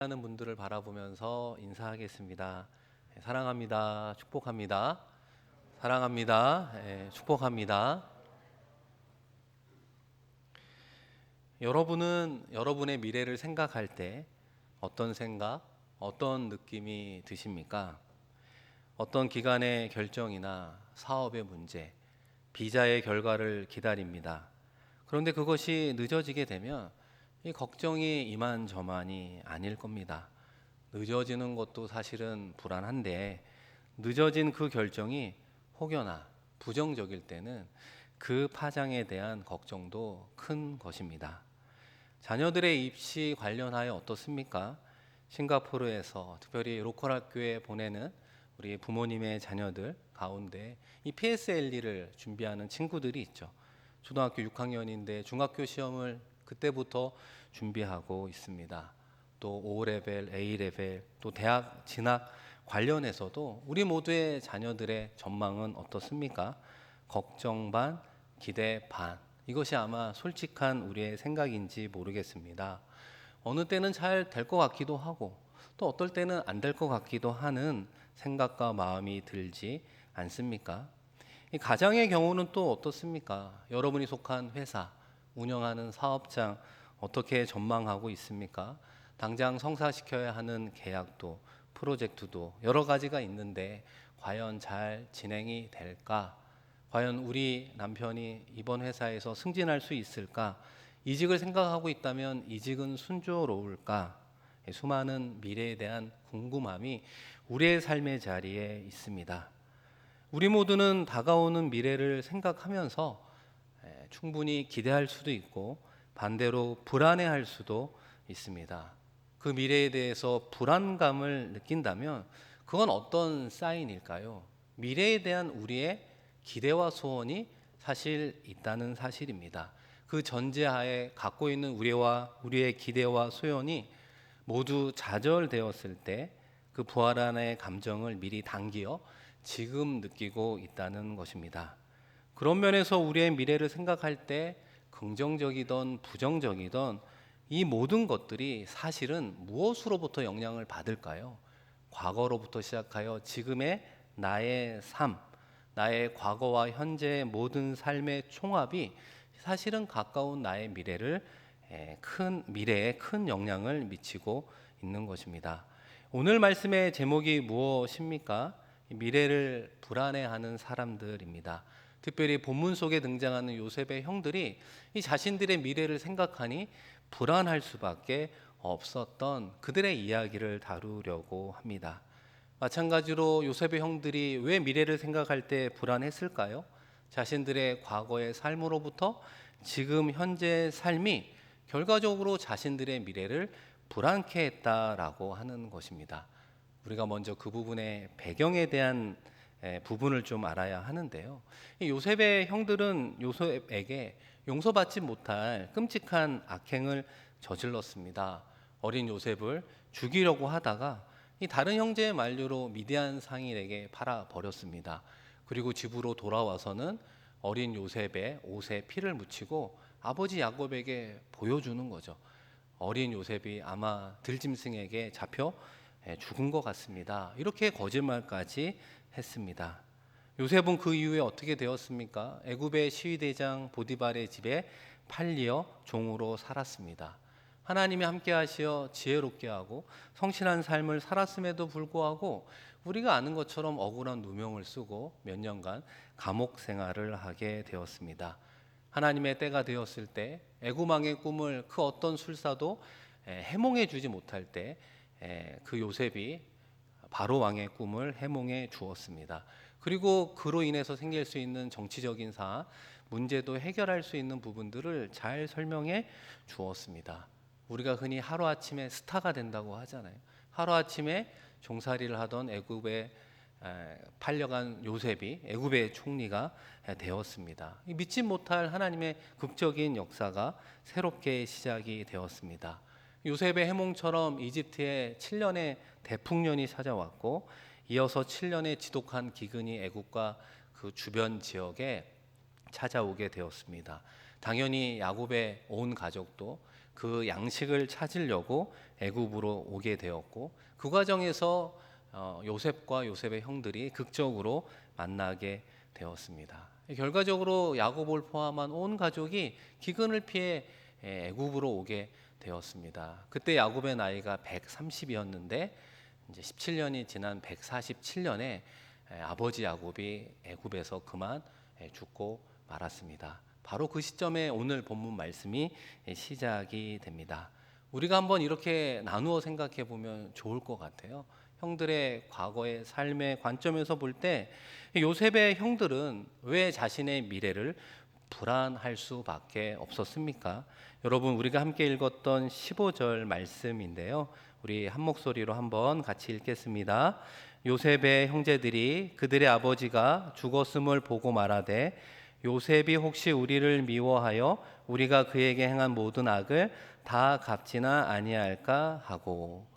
하는 분들을 바라보면서 인사하겠습니다. 사랑합니다. 축복합니다. 사랑합니다. 축복합니다. 여러분은 여러분의 미래를 생각할 때 어떤 생각, 어떤 느낌이 드십니까? 어떤 기관의 결정이나 사업의 문제, 비자의 결과를 기다립니다. 그런데 그것이 늦어지게 되면 이 걱정이 이만저만이 아닐 겁니다. 늦어지는 것도 사실은 불안한데 늦어진 그 결정이 혹여나 부정적일 때는 그 파장에 대한 걱정도 큰 것입니다. 자녀들의 입시 관련하여 어떻습니까? 싱가포르에서 특별히 로컬 학교에 보내는 우리 부모님의 자녀들 가운데 이 PSLE를 준비하는 친구들이 있죠. 초등학교 6학년인데 중학교 시험을 그때부터 준비하고 있습니다. 또 O레벨, A레벨, 또 대학 진학 관련해서도 우리 모두의 자녀들의 전망은 어떻습니까? 걱정 반, 기대 반. 이것이 아마 솔직한 우리의 생각인지 모르겠습니다. 어느 때는 잘 될 것 같기도 하고 또 어떨 때는 안 될 것 같기도 하는 생각과 마음이 들지 않습니까? 이 가장의 경우는 또 어떻습니까? 여러분이 속한 회사, 운영하는 사업장 어떻게 전망하고 있습니까? 당장 성사시켜야 하는 계약도 프로젝트도 여러 가지가 있는데 과연 잘 진행이 될까? 과연 우리 남편이 이번 회사에서 승진할 수 있을까? 이직을 생각하고 있다면 이직은 순조로울까? 수많은 미래에 대한 궁금함이 우리의 삶의 자리에 있습니다. 우리 모두는 다가오는 미래를 생각하면서 충분히 기대할 수도 있고 반대로 불안해할 수도 있습니다. 그 미래에 대해서 불안감을 느낀다면 그건 어떤 사인일까요? 미래에 대한 우리의 기대와 소원이 사실 있다는 사실입니다. 그 전제하에 갖고 있는 우리의 기대와 소원이 모두 좌절되었을 때 그 불안의 감정을 미리 당기어 지금 느끼고 있다는 것입니다. 그런 면에서 우리의 미래를 생각할 때 긍정적이든 부정적이든 이 모든 것들이 사실은 무엇으로부터 영향을 받을까요? 과거로부터 시작하여 지금의 나의 삶, 나의 과거와 현재의 모든 삶의 총합이 사실은 가까운 나의 미래에 큰 영향을 미치고 있는 것입니다. 오늘 말씀의 제목이 무엇입니까? 미래를 불안해하는 사람들입니다. 특별히 본문 속에 등장하는 요셉의 형들이 이 자신들의 미래를 생각하니 불안할 수밖에 없었던 그들의 이야기를 다루려고 합니다. 마찬가지로 요셉의 형들이 왜 미래를 생각할 때 불안했을까요? 자신들의 과거의 삶으로부터 지금 현재의 삶이 결과적으로 자신들의 미래를 불안케 했다라고 하는 것입니다. 우리가 먼저 그 부분의 배경에 대한 부분을 좀 알아야 하는데요. 이 요셉의 형들은 요셉에게 용서받지 못할 끔찍한 악행을 저질렀습니다. 어린 요셉을 죽이려고 하다가 이 다른 형제의 만류로 미디안 상인에게 팔아 버렸습니다. 그리고 집으로 돌아와서는 어린 요셉의 옷에 피를 묻히고 아버지 야곱에게 보여주는 거죠. 어린 요셉이 아마 들짐승에게 잡혀 죽은 것 같습니다. 이렇게 거짓말까지 했습니다. 요셉은 그 이후에 어떻게 되었습니까? 애굽의 시위대장 보디발의 집에 팔리어 종으로 살았습니다. 하나님이 함께 하시어 지혜롭게 하고 성실한 삶을 살았음에도 불구하고 우리가 아는 것처럼 억울한 누명을 쓰고 몇 년간 감옥 생활을 하게 되었습니다. 하나님의 때가 되었을 때 애굽 왕의 꿈을 그 어떤 술사도 해몽해 주지 못할 때 그 요셉이 바로 왕의 꿈을 해몽해 주었습니다. 그리고 그로 인해서 생길 수 있는 정치적인 사안, 문제도 해결할 수 있는 부분들을 잘 설명해 주었습니다. 우리가 흔히 하루아침에 스타가 된다고 하잖아요. 하루아침에 종살이를 하던 애굽에 팔려간 요셉이 애굽의 총리가 되었습니다. 믿지 못할 하나님의 극적인 역사가 새롭게 시작이 되었습니다. 요셉의 해몽처럼 이집트에 7년의 대풍년이 찾아왔고 이어서 7년의 지독한 기근이 애굽과 그 주변 지역에 찾아오게 되었습니다. 당연히 야곱의 온 가족도 그 양식을 찾으려고 애굽으로 오게 되었고, 그 과정에서 요셉과 요셉의 형들이 극적으로 만나게 되었습니다. 결과적으로 야곱을 포함한 온 가족이 기근을 피해 애굽으로 오게 되었습니다. 그때 야곱의 나이가 130이었는데 이제 17년이 지난 147년에 아버지 야곱이 애굽에서 그만 죽고 말았습니다. 바로 그 시점에 오늘 본문 말씀이 시작이 됩니다. 우리가 한번 이렇게 나누어 생각해 보면 좋을 것 같아요. 형들의 과거의 삶의 관점에서 볼 때 요셉의 형들은 왜 자신의 미래를 불안할 수밖에 없었습니까? 여러분, 우리가 함께 읽었던 15절 말씀인데요. 우리 한 목소리로 한번 같이 읽겠습니다. 요셉의 형제들이 그들의 아버지가 죽었음을 보고 말하되 요셉이 혹시 우리를 미워하여 우리가 그에게 행한 모든 악을 다 갚지나 아니할까 하고.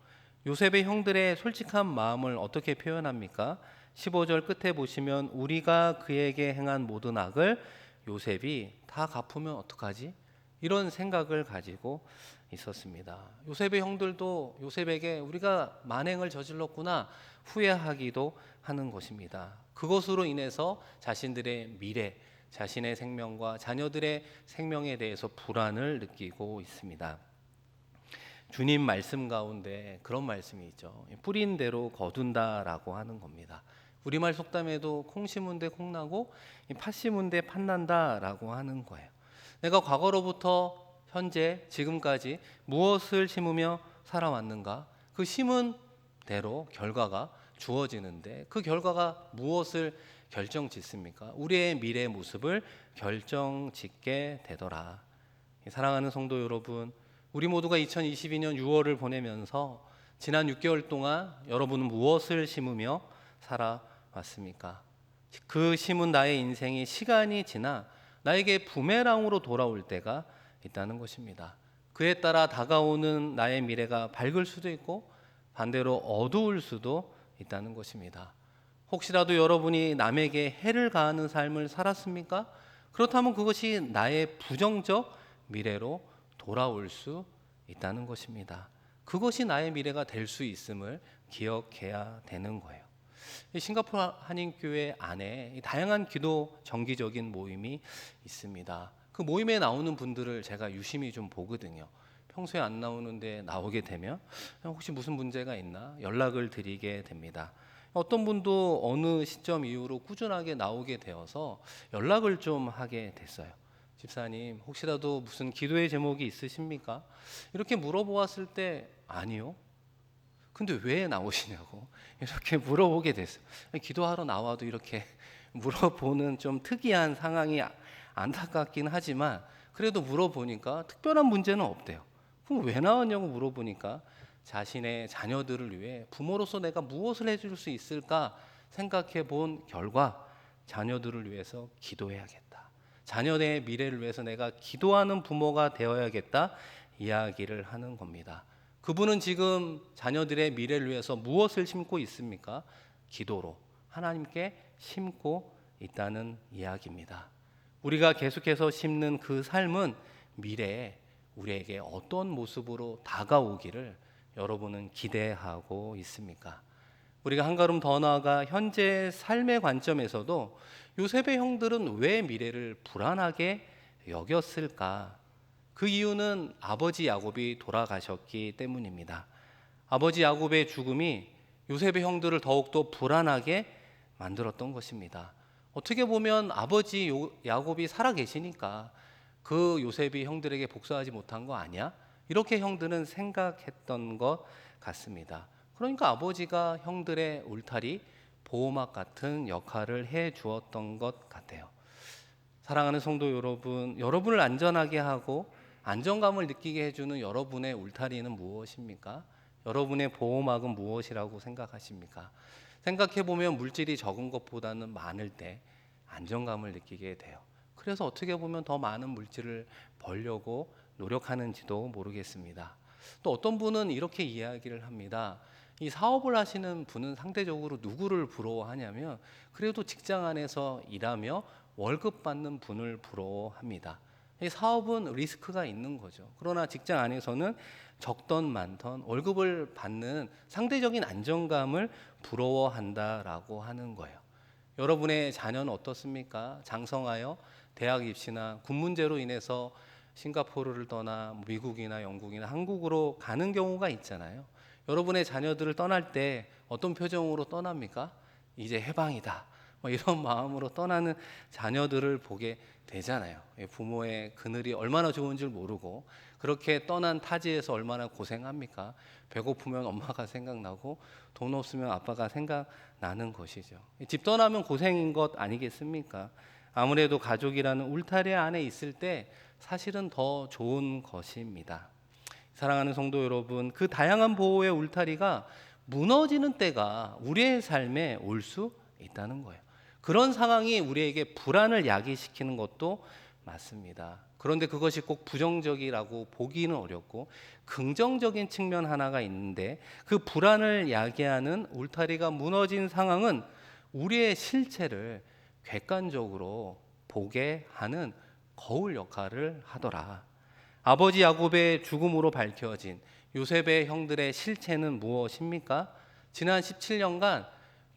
요셉의 형들의 솔직한 마음을 어떻게 표현합니까? 15절 끝에 보시면 우리가 그에게 행한 모든 악을 요셉이 다 갚으면 어떡하지? 이런 생각을 가지고 있었습니다. 요셉의 형들도 요셉에게 우리가 만행을 저질렀구나 후회하기도 하는 것입니다. 그것으로 인해서 자신들의 미래, 자신의 생명과 자녀들의 생명에 대해서 불안을 느끼고 있습니다. 주님 말씀 가운데 그런 말씀이 있죠. 뿌린 대로 거둔다라고 하는 겁니다. 우리말 속담에도 콩 심은 데 콩 나고 팥 심은 데 팥 난다라고 하는 거예요. 내가 과거로부터 현재 지금까지 무엇을 심으며 살아왔는가? 그 심은 대로 결과가 주어지는데 그 결과가 무엇을 결정짓습니까? 우리의 미래의 모습을 결정짓게 되더라. 사랑하는 성도 여러분, 우리 모두가 2022년 6월을 보내면서 지난 6개월 동안 여러분은 무엇을 심으며 살아왔습니까? 그 심은 나의 인생이 시간이 지나 나에게 부메랑으로 돌아올 때가 있다는 것입니다. 그에 따라 다가오는 나의 미래가 밝을 수도 있고 반대로 어두울 수도 있다는 것입니다. 혹시라도 여러분이 남에게 해를 가하는 삶을 살았습니까? 그렇다면 그것이 나의 부정적 미래로 돌아올 수 있다는 것입니다. 그것이 나의 미래가 될 수 있음을 기억해야 되는 거예요. 싱가포르 한인교회 안에 다양한 기도 정기적인 모임이 있습니다. 그 모임에 나오는 분들을 제가 유심히 좀 보거든요. 평소에 안 나오는데 나오게 되면 혹시 무슨 문제가 있나 연락을 드리게 됩니다. 어떤 분도 어느 시점 이후로 꾸준하게 나오게 되어서 연락을 좀 하게 됐어요. 집사님, 혹시라도 무슨 기도의 제목이 있으십니까? 이렇게 물어보았을 때 아니요. 근데 왜 나오시냐고 이렇게 물어보게 됐어요. 기도하러 나와도 이렇게 물어보는 좀 특이한 상황이 안타깝긴 하지만 그래도 물어보니까 특별한 문제는 없대요. 그럼 왜 나왔냐고 물어보니까 자신의 자녀들을 위해 부모로서 내가 무엇을 해줄 수 있을까 생각해 본 결과 자녀들을 위해서 기도해야겠다. 자녀의 미래를 위해서 내가 기도하는 부모가 되어야겠다 이야기를 하는 겁니다. 그분은 지금 자녀들의 미래를 위해서 무엇을 심고 있습니까? 기도로 하나님께 심고 있다는 이야기입니다. 우리가 계속해서 심는 그 삶은 미래에 우리에게 어떤 모습으로 다가오기를 여러분은 기대하고 있습니까? 우리가 한 걸음 더 나아가 현재 삶의 관점에서도 요셉의 형들은 왜 미래를 불안하게 여겼을까? 그 이유는 아버지 야곱이 돌아가셨기 때문입니다. 아버지 야곱의 죽음이 요셉의 형들을 더욱더 불안하게 만들었던 것입니다. 어떻게 보면 아버지 야곱이 살아계시니까 그 요셉이 형들에게 복수하지 못한 거 아니야? 이렇게 형들은 생각했던 것 같습니다. 그러니까 아버지가 형들의 울타리, 보호막 같은 역할을 해 주었던 것 같아요. 사랑하는 성도 여러분, 여러분을 안전하게 하고 안정감을 느끼게 해주는 여러분의 울타리는 무엇입니까? 여러분의 보호막은 무엇이라고 생각하십니까? 생각해보면 물질이 적은 것보다는 많을 때 안정감을 느끼게 돼요. 그래서 어떻게 보면 더 많은 물질을 벌려고 노력하는지도 모르겠습니다. 또 어떤 분은 이렇게 이야기를 합니다. 이 사업을 하시는 분은 상대적으로 누구를 부러워하냐면 그래도 직장 안에서 일하며 월급 받는 분을 부러워합니다. 이 사업은 리스크가 있는 거죠. 그러나 직장 안에서는 적던 많던 월급을 받는 상대적인 안정감을 부러워한다라고 하는 거예요. 여러분의 자녀는 어떻습니까? 장성하여 대학 입시나 군 문제로 인해서 싱가포르를 떠나 미국이나 영국이나 한국으로 가는 경우가 있잖아요. 여러분의 자녀들을 떠날 때 어떤 표정으로 떠납니까? 이제 해방이다. 뭐 이런 마음으로 떠나는 자녀들을 보게 되잖아요. 부모의 그늘이 얼마나 좋은 줄 모르고 그렇게 떠난 타지에서 얼마나 고생합니까? 배고프면 엄마가 생각나고 돈 없으면 아빠가 생각나는 것이죠. 집 떠나면 고생인 것 아니겠습니까? 아무래도 가족이라는 울타리 안에 있을 때 사실은 더 좋은 것입니다. 사랑하는 성도 여러분, 그 다양한 보호의 울타리가 무너지는 때가 우리의 삶에 올 수 있다는 거예요. 그런 상황이 우리에게 불안을 야기시키는 것도 맞습니다. 그런데 그것이 꼭 부정적이라고 보기는 어렵고 긍정적인 측면 하나가 있는데, 그 불안을 야기하는 울타리가 무너진 상황은 우리의 실체를 객관적으로 보게 하는 거울 역할을 하더라. 아버지 야곱의 죽음으로 밝혀진 요셉의 형들의 실체는 무엇입니까? 지난 17년간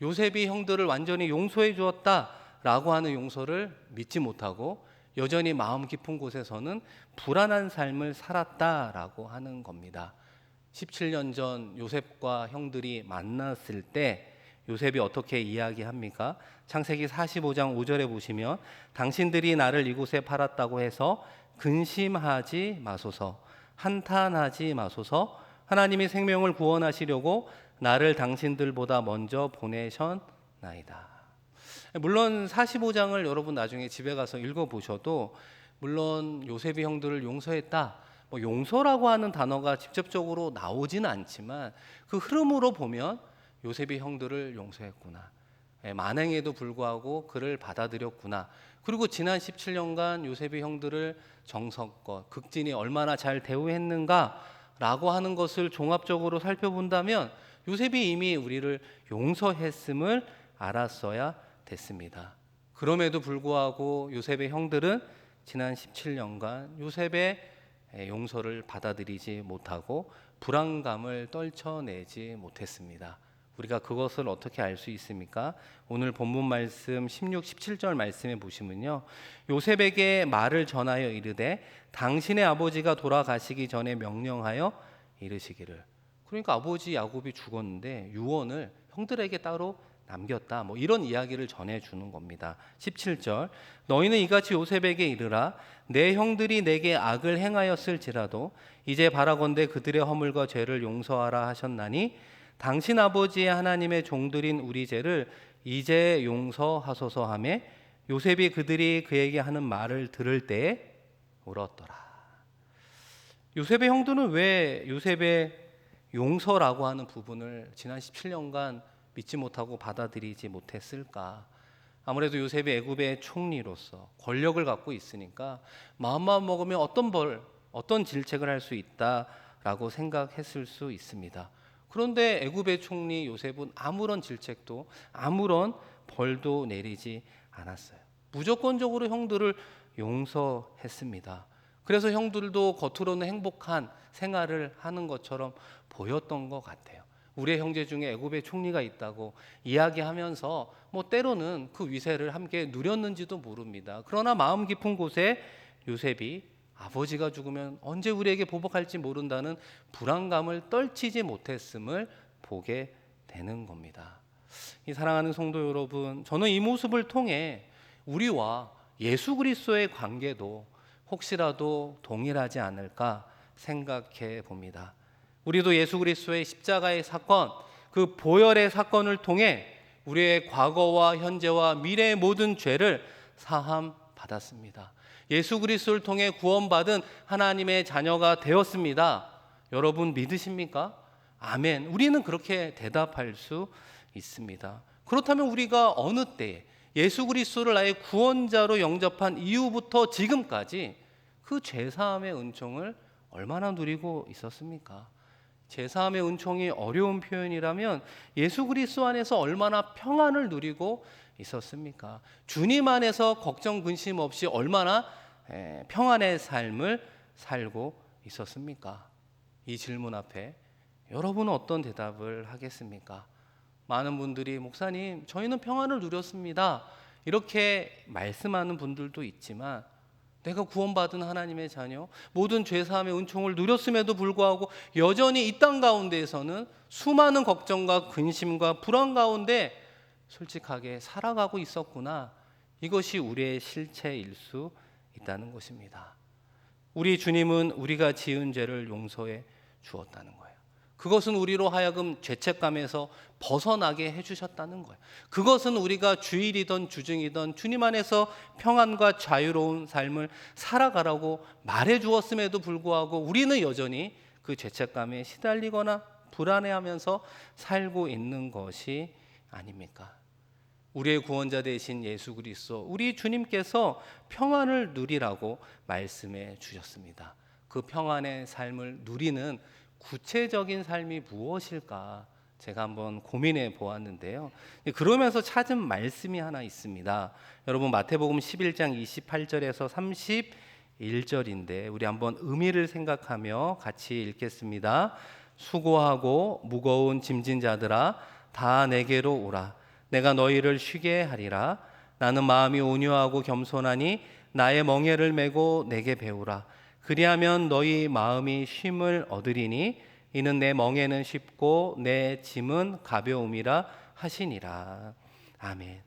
요셉이 형들을 완전히 용서해 주었다라고 하는 용서를 믿지 못하고 여전히 마음 깊은 곳에서는 불안한 삶을 살았다라고 하는 겁니다. 17년 전 요셉과 형들이 만났을 때 요셉이 어떻게 이야기합니까? 창세기 45장 5절에 보시면 당신들이 나를 이곳에 팔았다고 해서 근심하지 마소서, 한탄하지 마소서, 하나님이 생명을 구원하시려고 나를 당신들보다 먼저 보내셨나이다. 물론 45장을 여러분 나중에 집에 가서 읽어보셔도 물론 요셉이 형들을 용서했다, 용서라고 하는 단어가 직접적으로 나오지는 않지만 그 흐름으로 보면 요셉이 형들을 용서했구나, 만행에도 불구하고 그를 받아들였구나, 그리고 지난 17년간 요셉이 형들을 정성껏 극진히 얼마나 잘 대우했는가라고 하는 것을 종합적으로 살펴본다면 요셉이 이미 우리를 용서했음을 알았어야 됐습니다. 그럼에도 불구하고 요셉의 형들은 지난 17년간 요셉의 용서를 받아들이지 못하고 불안감을 떨쳐내지 못했습니다. 우리가 그것을 어떻게 알 수 있습니까? 오늘 본문 말씀 16, 17절 말씀에 보시면요, 요셉에게 말을 전하여 이르되 당신의 아버지가 돌아가시기 전에 명령하여 이르시기를. 그러니까 아버지 야곱이 죽었는데 유언을 형들에게 따로 남겼다, 이런 이야기를 전해주는 겁니다. 17절, 너희는 이같이 요셉에게 이르라. 내 형들이 내게 악을 행하였을지라도 이제 바라건대 그들의 허물과 죄를 용서하라 하셨나니 당신 아버지의 하나님의 종들인 우리 죄를 이제 용서하소서 하며 요셉이 그들이 그에게 하는 말을 들을 때에 울었더라. 요셉의 형들은 왜 요셉의 용서라고 하는 부분을 지난 17년간 믿지 못하고 받아들이지 못했을까? 아무래도 요셉이 애굽의 총리로서 권력을 갖고 있으니까 마음만 먹으면 어떤 질책을 할 수 있다라고 생각했을 수 있습니다. 그런데 애굽의 총리 요셉은 아무런 질책도 아무런 벌도 내리지 않았어요. 무조건적으로 형들을 용서했습니다. 그래서 형들도 겉으로는 행복한 생활을 하는 것처럼 보였던 것 같아요. 우리의 형제 중에 애굽의 총리가 있다고 이야기하면서 때로는 그 위세를 함께 누렸는지도 모릅니다. 그러나 마음 깊은 곳에 요셉이 아버지가 죽으면 언제 우리에게 보복할지 모른다는 불안감을 떨치지 못했음을 보게 되는 겁니다. 이 사랑하는 성도 여러분, 저는 이 모습을 통해 우리와 예수 그리스도의 관계도 혹시라도 동일하지 않을까 생각해 봅니다. 우리도 예수 그리스도의 십자가의 사건, 그 보혈의 사건을 통해 우리의 과거와 현재와 미래의 모든 죄를 사함 받았습니다. 예수 그리스도를 통해 구원받은 하나님의 자녀가 되었습니다. 여러분 믿으십니까? 아멘. 우리는 그렇게 대답할 수 있습니다. 그렇다면 우리가 어느 때에 예수 그리스도를 나의 구원자로 영접한 이후부터 지금까지 그 죄사함의 은총을 얼마나 누리고 있었습니까? 죄사함의 은총이 어려운 표현이라면 예수 그리스도 안에서 얼마나 평안을 누리고 있었습니까? 주님 안에서 걱정 근심 없이 얼마나 평안의 삶을 살고 있었습니까? 이 질문 앞에 여러분은 어떤 대답을 하겠습니까? 많은 분들이 목사님, 저희는 평안을 누렸습니다, 이렇게 말씀하는 분들도 있지만, 내가 구원받은 하나님의 자녀, 모든 죄사함의 은총을 누렸음에도 불구하고 여전히 이 땅 가운데에서는 수많은 걱정과 근심과 불안 가운데 솔직하게 살아가고 있었구나. 이것이 우리의 실체일 수 있다는 것입니다. 우리 주님은 우리가 지은 죄를 용서해 주었다는 거예요. 그것은 우리로 하여금 죄책감에서 벗어나게 해주셨다는 거예요. 그것은 우리가 주일이든 주중이든 주님 안에서 평안과 자유로운 삶을 살아가라고 말해 주었음에도 불구하고 우리는 여전히 그 죄책감에 시달리거나 불안해하면서 살고 있는 것이 아닙니까? 우리의 구원자 되신 예수 그리스도, 우리 주님께서 평안을 누리라고 말씀해 주셨습니다. 그 평안의 삶을 누리는 구체적인 삶이 무엇일까 제가 한번 고민해 보았는데요. 그러면서 찾은 말씀이 하나 있습니다. 여러분, 마태복음 11장 28절에서 31절인데 우리 한번 의미를 생각하며 같이 읽겠습니다. 수고하고 무거운 짐진 자들아, 다 내게로 오라. 내가 너희를 쉬게 하리라. 나는 마음이 온유하고 겸손하니 나의 멍에를 메고 내게 배우라. 그리하면 너희 마음이 쉼을 얻으리니 이는 내 멍에는 쉽고 내 짐은 가벼움이라 하시니라. 아멘.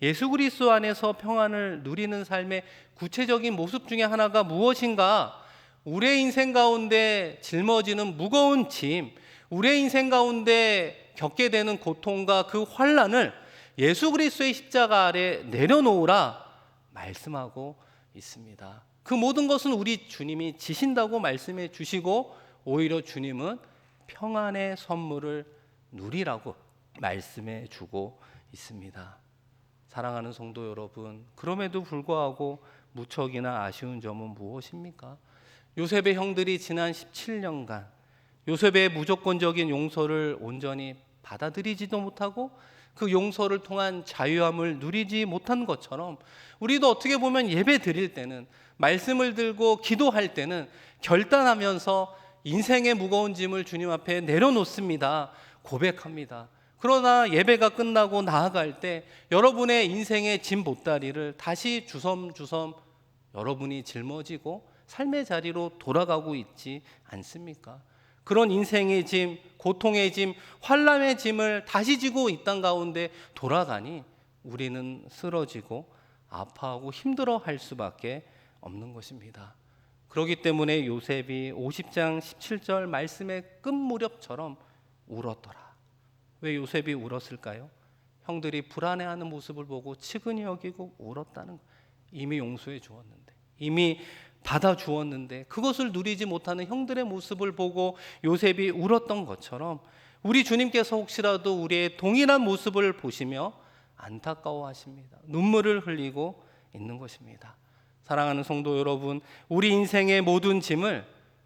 예수 그리스도 안에서 평안을 누리는 삶의 구체적인 모습 중에 하나가 무엇인가? 우리의 인생 가운데 짊어지는 무거운 짐, 우리의 인생 가운데 겪게 되는 고통과 그 환난을 예수 그리스도의 십자가 아래 내려놓으라 말씀하고 있습니다. 그 모든 것은 우리 주님이 지신다고 말씀해 주시고, 오히려 주님은 평안의 선물을 누리라고 말씀해 주고 있습니다. 사랑하는 성도 여러분, 그럼에도 불구하고 무척이나 아쉬운 점은 무엇입니까? 요셉의 형들이 지난 17년간 요셉의 무조건적인 용서를 온전히 받아들이지도 못하고 그 용서를 통한 자유함을 누리지 못한 것처럼, 우리도 어떻게 보면 예배 드릴 때는, 말씀을 들고 기도할 때는 결단하면서 인생의 무거운 짐을 주님 앞에 내려놓습니다. 고백합니다. 그러나 예배가 끝나고 나아갈 때 여러분의 인생의 짐 보따리를 다시 주섬주섬 여러분이 짊어지고 삶의 자리로 돌아가고 있지 않습니까? 그런 인생의 짐, 고통의 짐, 환난의 짐을 다시 지고 이 땅 가운데 돌아가니 우리는 쓰러지고 아파하고 힘들어할 수밖에 없는 것입니다. 그렇기 때문에 요셉이 50장 17절 말씀의 끝 무렵처럼 울었더라. 왜 요셉이 울었을까요? 형들이 불안해하는 모습을 보고 측은히 여기고 울었다는 거예요. 이미 용서해 주었는데, 이미 받아 주었는데 그것을 누리지 못하는 형들의 모습을 보고 요셉이 울었던 것처럼, 우리 주님께서 혹시라도 우리의 동일한 모습을 보시며 안타까워하십니다. 눈물을 흘리고 있는 것입니다. 사랑하는 성도 여러분, 우리 인생의 모든 짐을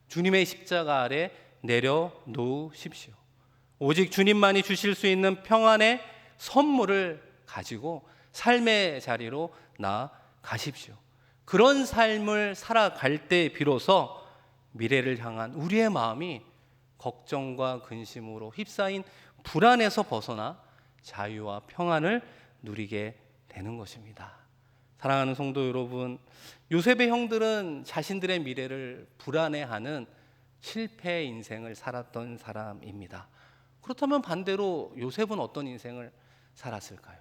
주님의 십자가 아래 내려놓으십시오. 오직 주님만이 주실 수 있는 평안의 선물을 가지고 삶의 자리로 나아가십시오. 그런 삶을 살아갈 때 비로소 미래를 향한 우리의 마음이 걱정과 근심으로 휩싸인 불안에서 벗어나 자유와 평안을 누리게 되는 것입니다. 사랑하는 성도 여러분, 요셉의 형들은 자신들의 미래를 불안해하는 실패의 인생을 살았던 사람입니다. 그렇다면 반대로 요셉은 어떤 인생을 살았을까요?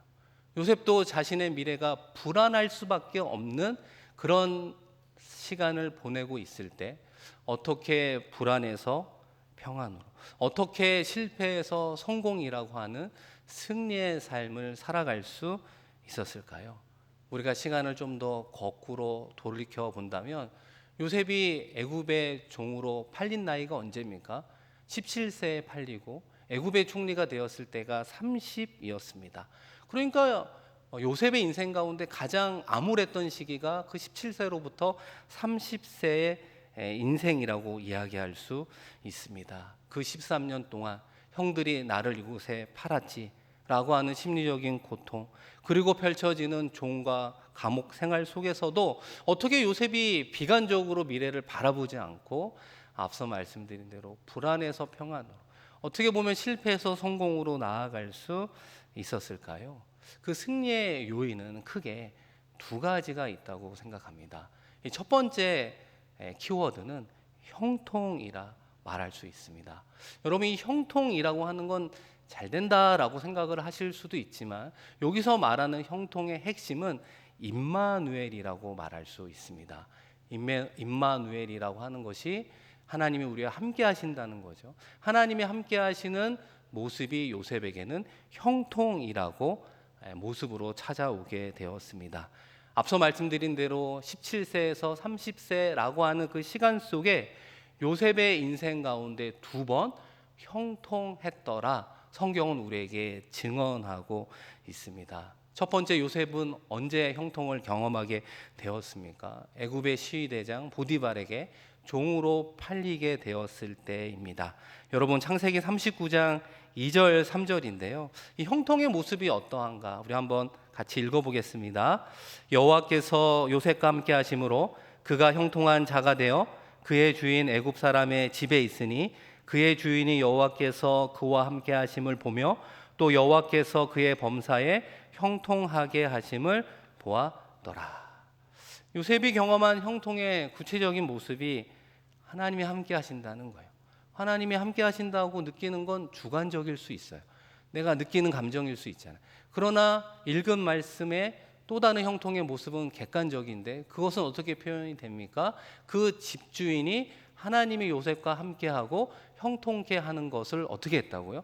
요셉도 자신의 미래가 불안할 수밖에 없는 그런 시간을 보내고 있을 때 어떻게 불안해서 평안으로, 어떻게 실패해서 성공이라고 하는 승리의 삶을 살아갈 수 있었을까요? 우리가 시간을 좀 더 거꾸로 돌이켜 본다면, 요셉이 애굽의 종으로 팔린 나이가 언제입니까? 17세에 팔리고 애굽의 총리가 되었을 때가 30이었습니다. 그러니까 요셉의 인생 가운데 가장 암울했던 시기가 그 17세로부터 30세의 인생이라고 이야기할 수 있습니다. 그 13년 동안 형들이 나를 이곳에 팔았지 라고 하는 심리적인 고통, 그리고 펼쳐지는 종과 감옥 생활 속에서도 어떻게 요셉이 비관적으로 미래를 바라보지 않고 앞서 말씀드린 대로 불안해서 평안으로, 어떻게 보면 실패해서 성공으로 나아갈 수 있었을까요? 그 승리의 요인은 크게 두 가지가 있다고 생각합니다. 이 첫 번째 키워드는 형통이라 말할 수 있습니다. 여러분, 이 형통이라고 하는 건 잘 된다라고 생각을 하실 수도 있지만, 여기서 말하는 형통의 핵심은 임마누엘이라고 말할 수 있습니다. 임마누엘이라고 하는 것이 하나님이 우리와 함께 하신다는 거죠. 하나님이 함께 하시는 모습이 요셉에게는 형통이라고 모습으로 찾아오게 되었습니다. 앞서 말씀드린 대로 17세에서 30세라고 하는 그 시간 속에 요셉의 인생 가운데 두 번 형통했더라 성경은 우리에게 증언하고 있습니다. 첫 번째, 요셉은 언제 형통을 경험하게 되었습니까? 애굽의 시위대장 보디발에게 종으로 팔리게 되었을 때입니다. 여러분, 창세기 39장 2절 3절인데요. 이 형통의 모습이 어떠한가 우리 한번 같이 읽어보겠습니다. 여호와께서 요셉과 함께 하심으로 그가 형통한 자가 되어 그의 주인 애굽 사람의 집에 있으니 그의 주인이 여호와께서 그와 함께 하심을 보며 또 여호와께서 그의 범사에 형통하게 하심을 보았더라. 요셉이 경험한 형통의 구체적인 모습이 하나님이 함께 하신다는 거예요. 하나님이 함께 하신다고 느끼는 건 주관적일 수 있어요. 내가 느끼는 감정일 수 있잖아요. 그러나 읽은 말씀의 또 다른 형통의 모습은 객관적인데, 그것은 어떻게 표현이 됩니까? 그 집주인이 하나님이 요셉과 함께하고 형통케 하는 것을 어떻게 했다고요?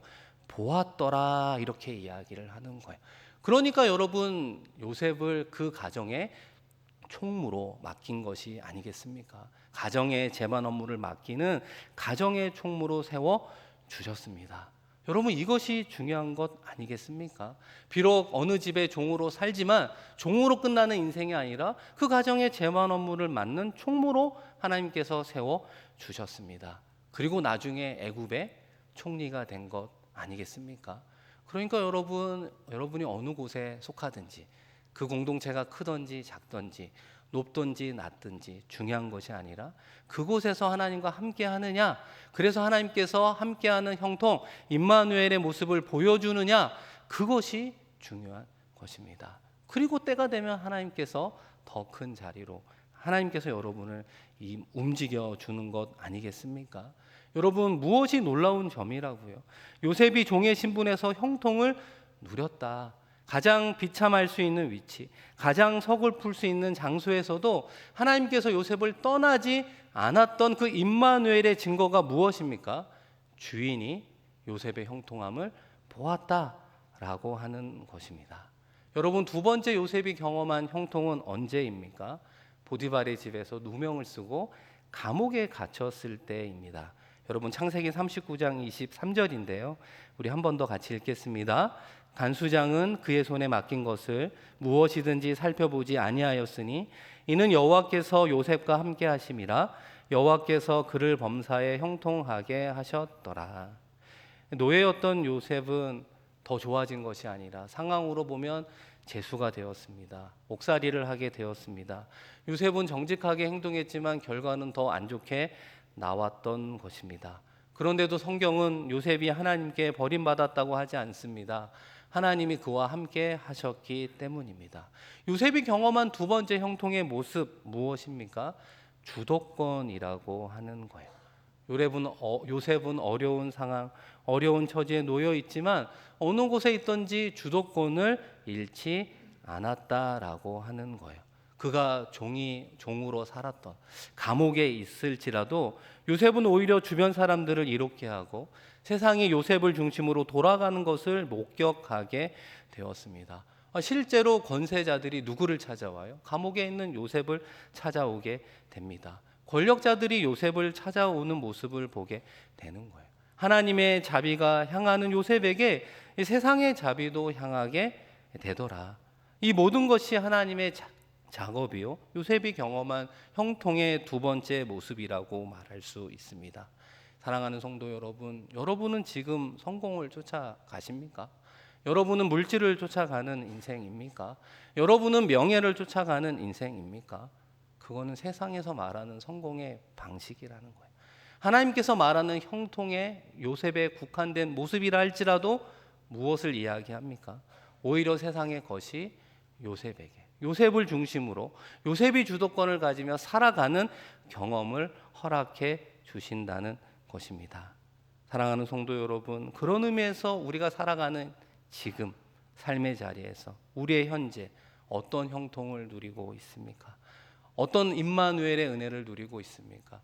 보았더라, 이렇게 이야기를 하는 거예요. 그러니까 여러분, 요셉을 그 가정에 총무로 맡긴 것이 아니겠습니까? 가정의 재반 업무를 맡기는 가정의 총무로 세워 주셨습니다. 여러분, 이것이 중요한 것 아니겠습니까? 비록 어느 집의 종으로 살지만 종으로 끝나는 인생이 아니라 그 가정의 재반 업무를 맡는 총무로 하나님께서 세워 주셨습니다. 그리고 나중에 애굽의 총리가 된 것 아니겠습니까? 그러니까 여러분이 어느 곳에 속하든지 그 공동체가 크든지 작든지 높든지 낮든지 중요한 것이 아니라 그곳에서 하나님과 함께 하느냐, 그래서 하나님께서 함께하는 형통 임마누엘의 모습을 보여주느냐, 그것이 중요한 것입니다. 그리고 때가 되면 하나님께서 더 큰 자리로, 하나님께서 여러분을 움직여 주는 것 아니겠습니까? 여러분, 무엇이 놀라운 점이라고요? 요셉이 종의 신분에서 형통을 누렸다. 가장 비참할 수 있는 위치, 가장 서글플 수 있는 장소에서도 하나님께서 요셉을 떠나지 않았던 그 임마누엘의 증거가 무엇입니까? 주인이 요셉의 형통함을 보았다라고 하는 것입니다. 여러분, 두 번째 요셉이 경험한 형통은 언제입니까? 보디발의 집에서 누명을 쓰고 감옥에 갇혔을 때입니다. 여러분, 창세기 39장 23절인데요. 우리 한 번 더 같이 읽겠습니다. 간수장은 그의 손에 맡긴 것을 무엇이든지 살펴보지 아니하였으니 이는 여호와께서 요셉과 함께 하심이라. 여호와께서 그를 범사에 형통하게 하셨더라. 노예였던 요셉은 더 좋아진 것이 아니라 상황으로 보면 재수가 되었습니다. 옥살이를 하게 되었습니다. 요셉은 정직하게 행동했지만 결과는 더 안 좋게 나왔던 것입니다. 그런데도 성경은 요셉이 하나님께 버림받았다고 하지 않습니다. 하나님이 그와 함께 하셨기 때문입니다. 요셉이 경험한 두 번째 형통의 모습 무엇입니까? 주도권이라고 하는 거예요. 요셉은 어려운 상황, 어려운 처지에 놓여 있지만 어느 곳에 있든지 주도권을 잃지 않았다라고 하는 거예요. 그가 종으로 살았던 감옥에 있을지라도 요셉은 오히려 주변 사람들을 이롭게 하고 세상이 요셉을 중심으로 돌아가는 것을 목격하게 되었습니다. 실제로 권세자들이 누구를 찾아와요? 감옥에 있는 요셉을 찾아오게 됩니다. 권력자들이 요셉을 찾아오는 모습을 보게 되는 거예요. 하나님의 자비가 향하는 요셉에게 세상의 자비도 향하게 되더라. 이 모든 것이 하나님의 작업이요, 요셉이 경험한 형통의 두 번째 모습이라고 말할 수 있습니다. 사랑하는 성도 여러분, 여러분은 지금 성공을 쫓아가십니까? 여러분은 물질을 쫓아가는 인생입니까? 여러분은 명예를 쫓아가는 인생입니까? 그거는 세상에서 말하는 성공의 방식이라는 거예요. 하나님께서 말하는 형통의 요셉에 국한된 모습이라 할지라도 무엇을 이야기합니까? 오히려 세상의 것이 요셉에게, 요셉을 중심으로 요셉이 주도권을 가지며 살아가는 경험을 허락해 주신다는 것입니다. 사랑하는 성도 여러분, 그런 의미에서 우리가 살아가는 지금 삶의 자리에서 우리의 현재 어떤 형통을 누리고 있습니까? 어떤 임마누엘의 은혜를 누리고 있습니까?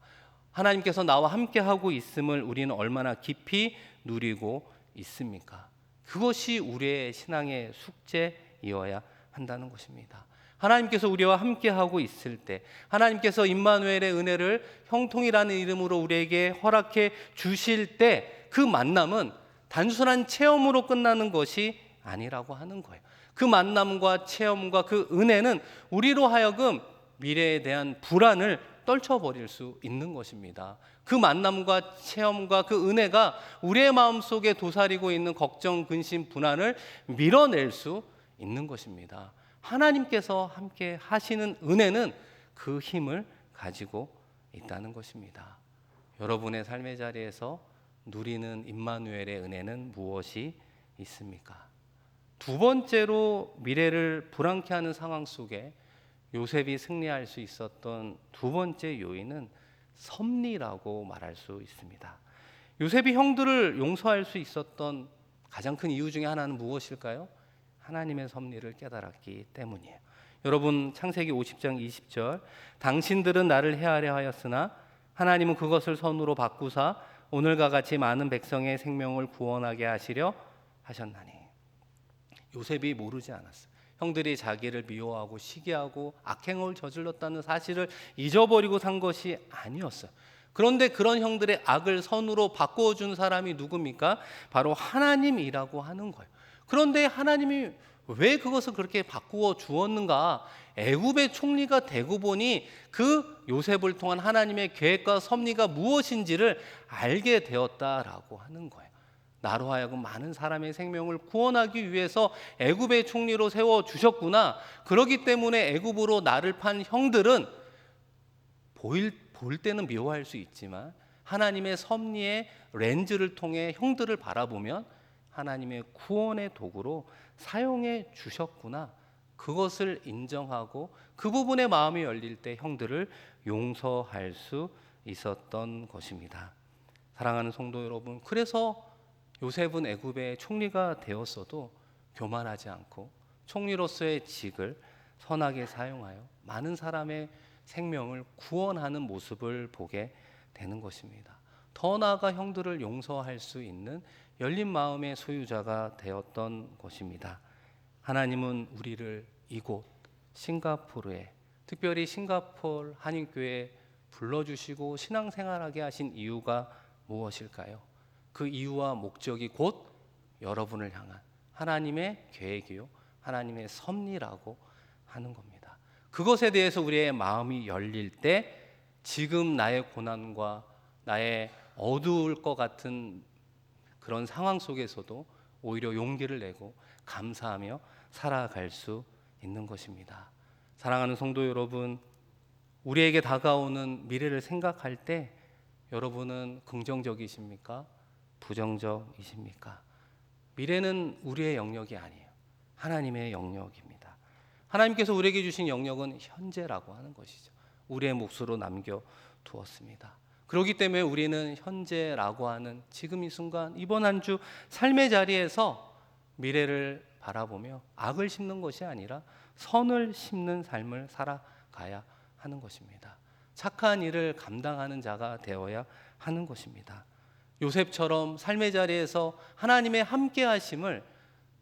하나님께서 나와 함께하고 있음을 우리는 얼마나 깊이 누리고 있습니까? 그것이 우리의 신앙의 숙제이어야 한다는 것입니다. 하나님께서 우리와 함께하고 있을 때, 하나님께서 임마누엘의 은혜를 형통이라는 이름으로 우리에게 허락해 주실 때 그 만남은 단순한 체험으로 끝나는 것이 아니라고 하는 거예요. 그 만남과 체험과 그 은혜는 우리로 하여금 미래에 대한 불안을 떨쳐버릴 수 있는 것입니다. 그 만남과 체험과 그 은혜가 우리의 마음속에 도사리고 있는 걱정, 근심, 불안을 밀어낼 수 있는 것입니다. 하나님께서 함께 하시는 은혜는 그 힘을 가지고 있다는 것입니다. 여러분의 삶의 자리에서 누리는 임마누엘의 은혜는 무엇이 있습니까? 두 번째로 미래를 불안케 하는 상황 속에 요셉이 승리할 수 있었던 두 번째 요인은 섭리라고 말할 수 있습니다. 요셉이 형들을 용서할 수 있었던 가장 큰 이유 중에 하나는 무엇일까요? 하나님의 섭리를 깨달았기 때문이에요. 여러분, 창세기 50장 20절, 당신들은 나를 해하려 하였으나 하나님은 그것을 선으로 바꾸사 오늘과 같이 많은 백성의 생명을 구원하게 하시려 하셨나니. 요셉이 모르지 않았어요. 형들이 자기를 미워하고 시기하고 악행을 저질렀다는 사실을 잊어버리고 산 것이 아니었어요. 그런데 그런 형들의 악을 선으로 바꿔준 사람이 누굽니까? 바로 하나님이라고 하는 거예요. 그런데 하나님이 왜 그것을 그렇게 바꾸어 주었는가? 애굽의 총리가 되고 보니 그 요셉을 통한 하나님의 계획과 섭리가 무엇인지를 알게 되었다라고 하는 거예요. 나로 하여금 많은 사람의 생명을 구원하기 위해서 애굽의 총리로 세워 주셨구나. 그렇기 때문에 애굽으로 나를 판 형들은 볼 때는 미워할 수 있지만 하나님의 섭리의 렌즈를 통해 형들을 바라보면 하나님의 구원의 도구로 사용해 주셨구나. 그것을 인정하고 그 부분에 마음이 열릴 때 형들을 용서할 수 있었던 것입니다. 사랑하는 성도 여러분, 그래서 요셉은 애굽의 총리가 되었어도 교만하지 않고 총리로서의 직을 선하게 사용하여 많은 사람의 생명을 구원하는 모습을 보게 되는 것입니다. 더 나아가 형들을 용서할 수 있는 열린 마음의 소유자가 되었던 것입니다. 하나님은 우리를 이곳 싱가포르에, 특별히 싱가포르 한인교회에 불러주시고 신앙생활하게 하신 이유가 무엇일까요? 그 이유와 목적이 곧 여러분을 향한 하나님의 계획이요, 하나님의 섭리라고 하는 겁니다. 그것에 대해서 우리의 마음이 열릴 때 지금 나의 고난과 나의 어두울 것 같은 그런 상황 속에서도 오히려 용기를 내고 감사하며 살아갈 수 있는 것입니다. 사랑하는 성도 여러분, 우리에게 다가오는 미래를 생각할 때 여러분은 긍정적이십니까? 부정적이십니까? 미래는 우리의 영역이 아니에요. 하나님의 영역입니다. 하나님께서 우리에게 주신 영역은 현재라고 하는 것이죠. 우리의 몫으로 남겨두었습니다. 그렇기 때문에 우리는 현재라고 하는 지금 이 순간, 이번 한 주 삶의 자리에서 미래를 바라보며 악을 심는 것이 아니라 선을 심는 삶을 살아가야 하는 것입니다. 착한 일을 감당하는 자가 되어야 하는 것입니다. 요셉처럼 삶의 자리에서 하나님의 함께 하심을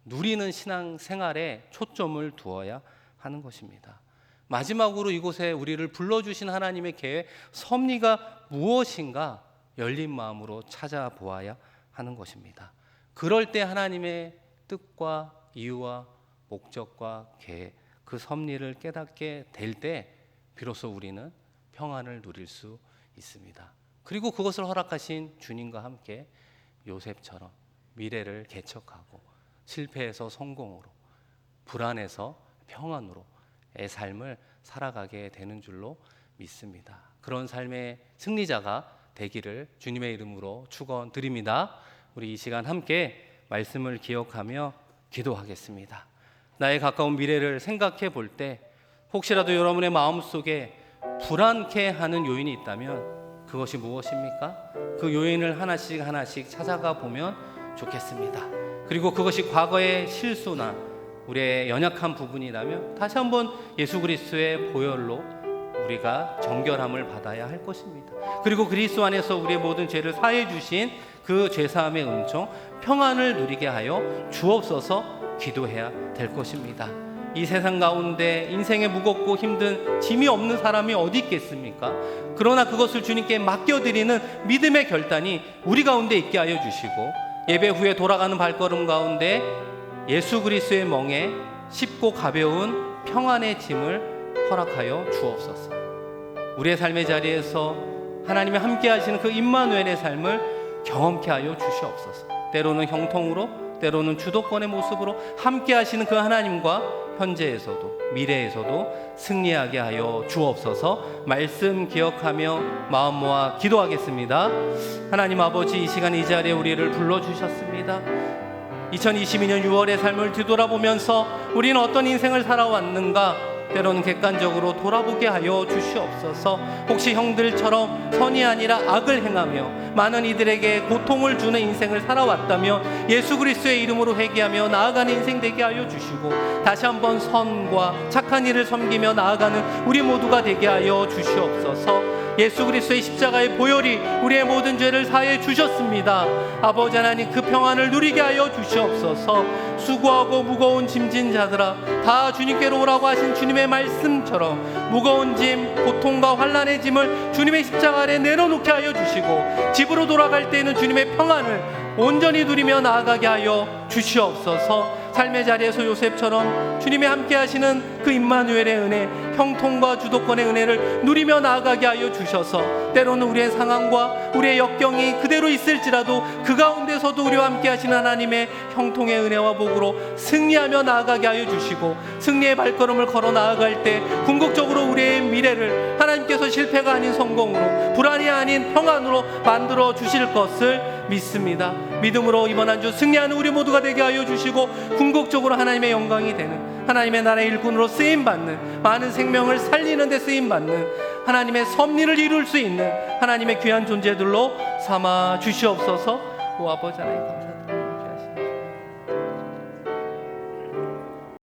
누리는 신앙 생활에 초점을 두어야 하는 것입니다. 마지막으로 이곳에 우리를 불러주신 하나님의 계획, 섭리가 무엇인가 열린 마음으로 찾아보아야 하는 것입니다. 그럴 때 하나님의 뜻과 이유와 목적과 계획, 그 섭리를 깨닫게 될 때 비로소 우리는 평안을 누릴 수 있습니다. 그리고 그것을 허락하신 주님과 함께 요셉처럼 미래를 개척하고 실패에서 성공으로, 불안에서 평안으로의 삶을 살아가게 되는 줄로 믿습니다. 그런 삶의 승리자가 되기를 주님의 이름으로 축원드립니다. 우리 이 시간 함께 말씀을 기억하며 기도하겠습니다. 나의 가까운 미래를 생각해 볼 때 혹시라도 여러분의 마음속에 불안케 하는 요인이 있다면 그것이 무엇입니까? 그 요인을 하나씩 하나씩 찾아가 보면 좋겠습니다. 그리고 그것이 과거의 실수나 우리의 연약한 부분이라면 다시 한번 예수 그리스도의 보혈로 우리가 정결함을 받아야 할 것입니다. 그리고 그리스도 안에서 우리의 모든 죄를 사해 주신 그 죄사함의 은총, 평안을 누리게 하여 주옵소서 기도해야 될 것입니다. 이 세상 가운데 인생에 무겁고 힘든 짐이 없는 사람이 어디 있겠습니까? 그러나 그것을 주님께 맡겨드리는 믿음의 결단이 우리 가운데 있게 하여 주시고, 예배 후에 돌아가는 발걸음 가운데 예수 그리스도의 멍에 쉽고 가벼운 평안의 짐을 허락하여 주옵소서. 우리의 삶의 자리에서 하나님이 함께 하시는 그 임마누엘의 삶을 경험케 하여 주시옵소서. 때로는 형통으로, 때로는 주도권의 모습으로 함께 하시는 그 하나님과 현재에서도 미래에서도 승리하게 하여 주옵소서. 말씀 기억하며 마음 모아 기도하겠습니다. 하나님 아버지, 이 시간 이 자리에 우리를 불러주셨습니다. 2022년 6월의 삶을 뒤돌아보면서 우리는 어떤 인생을 살아왔는가, 때로는 객관적으로 돌아보게 하여 주시옵소서. 혹시 형들처럼 선이 아니라 악을 행하며 많은 이들에게 고통을 주는 인생을 살아왔다면 예수 그리스도의 이름으로 회개하며 나아가는 인생 되게 하여 주시고, 다시 한번 선과 착한 일을 섬기며 나아가는 우리 모두가 되게 하여 주시옵소서. 예수 그리스도의 십자가의 보혈이 우리의 모든 죄를 사해 주셨습니다. 아버지 하나님, 그 평안을 누리게 하여 주시옵소서. 수고하고 무거운 짐진 자들아, 다 주님께로 오라고 하신 주님의 말씀처럼 무거운 짐, 고통과 환난의 짐을 주님의 십자가 아래 내려놓게 하여 주시고, 집으로 돌아갈 때에는 주님의 평안을 온전히 누리며 나아가게 하여 주시옵소서. 삶의 자리에서 요셉처럼 주님이 함께 하시는 그 임마누엘의 은혜, 형통과 주도권의 은혜를 누리며 나아가게 하여 주셔서, 때로는 우리의 상황과 우리의 역경이 그대로 있을지라도 그 가운데서도 우리와 함께 하시는 하나님의 형통의 은혜와 복으로 승리하며 나아가게 하여 주시고, 승리의 발걸음을 걸어 나아갈 때 궁극적으로 우리의 미래를 하나님께서 실패가 아닌 성공으로, 불안이 아닌 평안으로 만들어 주실 것을 믿습니다. 믿음으로 이번 한 주 승리하는 우리 모두가 되게 하여 주시고, 궁극적으로 하나님의 영광이 되는, 하나님의 나라의 일꾼으로 쓰임받는, 많은 생명을 살리는 데 쓰임받는, 하나님의 섭리를 이룰 수 있는 하나님의 귀한 존재들로 삼아 주시옵소서. 오 아버지 하나님 감사합니다.